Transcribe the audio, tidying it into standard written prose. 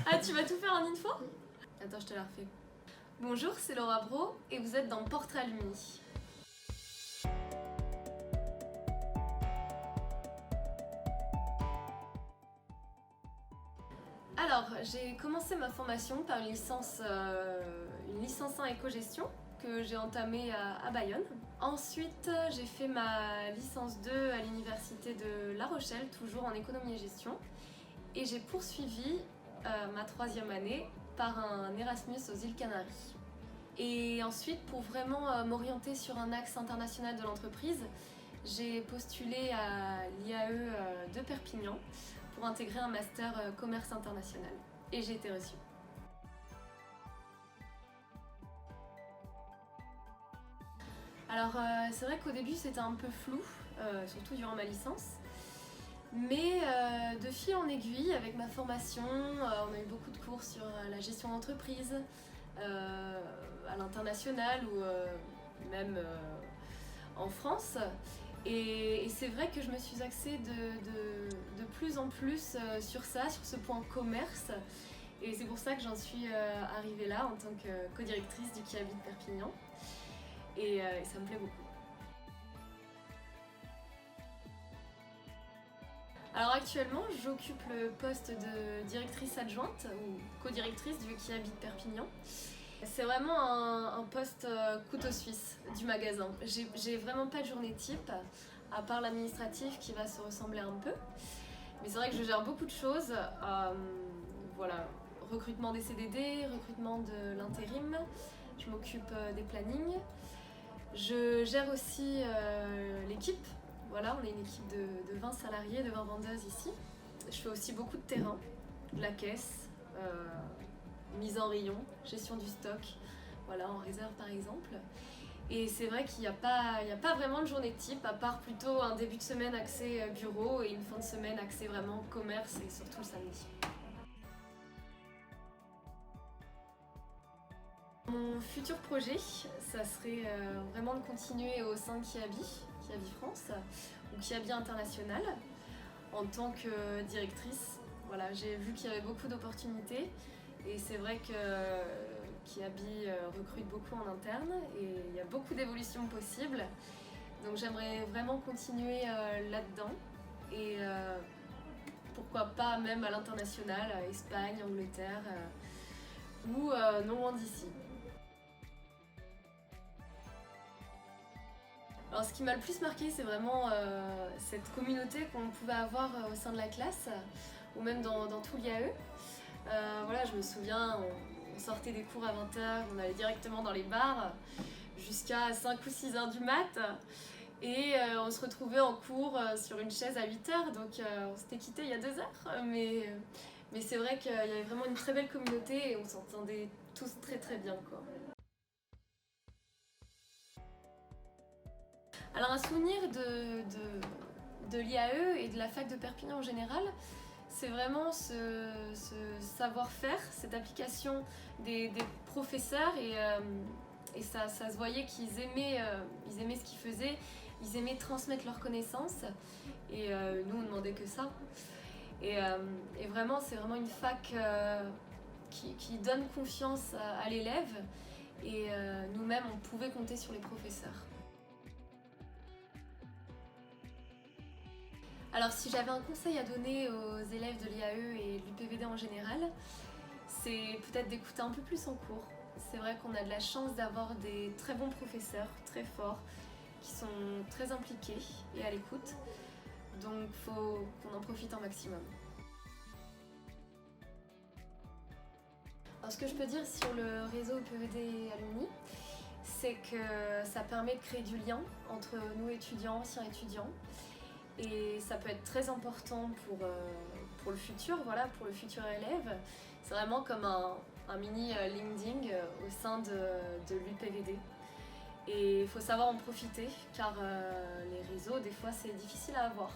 Ah, tu vas tout faire en une fois? Attends, je te la refais. Bonjour, c'est Laura Bro et vous êtes dans Portrait Alumni. Alors, j'ai commencé ma formation par une licence 1 éco-gestion que j'ai entamée à Bayonne. Ensuite, j'ai fait ma licence 2 à l'université de La Rochelle, toujours en économie et gestion. Et j'ai poursuivi ma 3e année par un Erasmus aux îles Canaries. Et ensuite, pour vraiment m'orienter sur un axe international de l'entreprise, j'ai postulé à l'IAE de Perpignan pour intégrer un master commerce international. Et j'ai été reçue. Alors c'est vrai qu'au début c'était un peu flou, surtout durant ma licence. Mais de fil en aiguille, avec ma formation, on a eu beaucoup de cours sur la gestion d'entreprise, à l'international ou même en France. Et c'est vrai que je me suis axée de plus en plus sur ça, sur ce point commerce. Et c'est pour ça que j'en suis arrivée là en tant que co-directrice du Kiabi de Perpignan. Et ça me plaît beaucoup. Alors actuellement, j'occupe le poste de directrice adjointe ou co-directrice du Kiabi de Perpignan. C'est vraiment un poste couteau suisse du magasin. J'ai vraiment pas de journée type, à part l'administratif qui va se ressembler un peu. Mais c'est vrai que je gère beaucoup de choses. Voilà, recrutement des CDD, recrutement de l'intérim. Je m'occupe des plannings. Je gère aussi l'équipe. Voilà, on est une équipe de 20 salariés, de 20 vendeuses ici. Je fais aussi beaucoup de terrain, de la caisse, mise en rayon, gestion du stock, voilà, en réserve par exemple. Et c'est vrai qu'il n'y a pas vraiment de journée type, à part plutôt un début de semaine axé bureau et une fin de semaine axé vraiment commerce et surtout le samedi. Mon futur projet, ça serait vraiment de continuer au sein de Kiabi France ou Kiabi International en tant que directrice. Voilà, j'ai vu qu'il y avait beaucoup d'opportunités et c'est vrai que Kiabi recrute beaucoup en interne et il y a beaucoup d'évolutions possibles. Donc j'aimerais vraiment continuer là-dedans et pourquoi pas même à l'international, Espagne, Angleterre ou non loin d'ici. Alors ce qui m'a le plus marqué, c'est vraiment cette communauté qu'on pouvait avoir au sein de la classe ou même dans tout l'IAE. Voilà, je me souviens, on sortait des cours à 20h, on allait directement dans les bars jusqu'à 5 ou 6 heures du mat et on se retrouvait en cours sur une chaise à 8h, donc on s'était quitté il y a 2 heures. Mais c'est vrai qu'il y avait vraiment une très belle communauté et on s'entendait tous très très bien, quoi. Alors un souvenir de l'IAE et de la fac de Perpignan en général, c'est vraiment ce savoir-faire, cette application des professeurs et ça se voyait qu'ils aimaient ce qu'ils faisaient, ils aimaient transmettre leurs connaissances et nous on demandait que ça. Et vraiment c'est vraiment une fac qui donne confiance à l'élève et nous-mêmes on pouvait compter sur les professeurs. Alors si j'avais un conseil à donner aux élèves de l'IAE et de l'UPVD en général, c'est peut-être d'écouter un peu plus en cours. C'est vrai qu'on a de la chance d'avoir des très bons professeurs, très forts, qui sont très impliqués et à l'écoute. Donc il faut qu'on en profite un maximum. Alors ce que je peux dire sur le réseau UPVD Alumni, c'est que ça permet de créer du lien entre nous étudiants, anciens étudiants. Et ça peut être très important pour le futur, voilà, pour le futur élève. C'est vraiment comme un mini LinkedIn au sein de l'UPVD. Et il faut savoir en profiter car les réseaux, des fois, c'est difficile à avoir.